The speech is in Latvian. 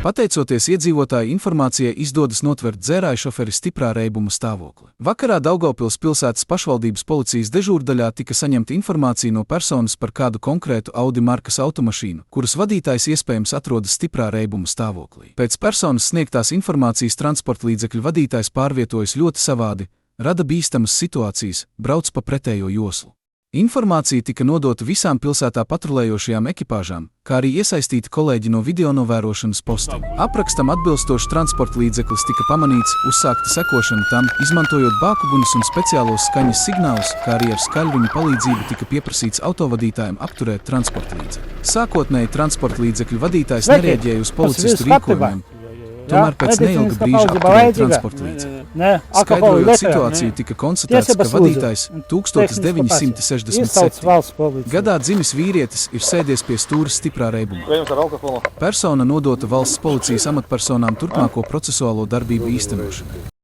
Pateicoties iedzīvotāju informācijai, izdodas notvert dzērāju šoferi stiprā reibuma stāvokli. Vakarā Daugavpils pilsētas pašvaldības policijas dežūrdaļā tika saņemta informācija no personas par kādu konkrētu Audi markas automašīnu, kuras vadītājs iespējams atrodas stiprā reibuma stāvoklī. Pēc personas sniegtās informācijas transportlīdzekļu vadītājs pārvietojas ļoti savādi, rada bīstamas situācijas, brauc pa pretējo joslu. Informācija tika nodota visām pilsētā patrulējošajām ekipāžām, kā arī iesaistīti kolēģi no videonovērošanas postiem. Aprakstam atbilstošs transportlīdzeklis tika pamanīts, uzsākta sekošana tam, izmantojot bākuguņus un speciālos skaņas signālus, kā arī ar skaļruņu palīdzību tika pieprasīts autovadītājiem apturēt transportlīdzekli. Sākotnēji transportlīdzekļu vadītājs nereaģēja uz policistu rīkojumiem. Tomēr pēc neilga brīža apturēja transportlīdzekli. Skaidrojot situāciju, tika konstatēts, ka vadītājs 1967. gadā dzimis vīrietis ir sēdies pie stūra stiprā reibumā. Persona nodota valsts policijas amatpersonām turpmāko procesuālo darbību īstenošanai.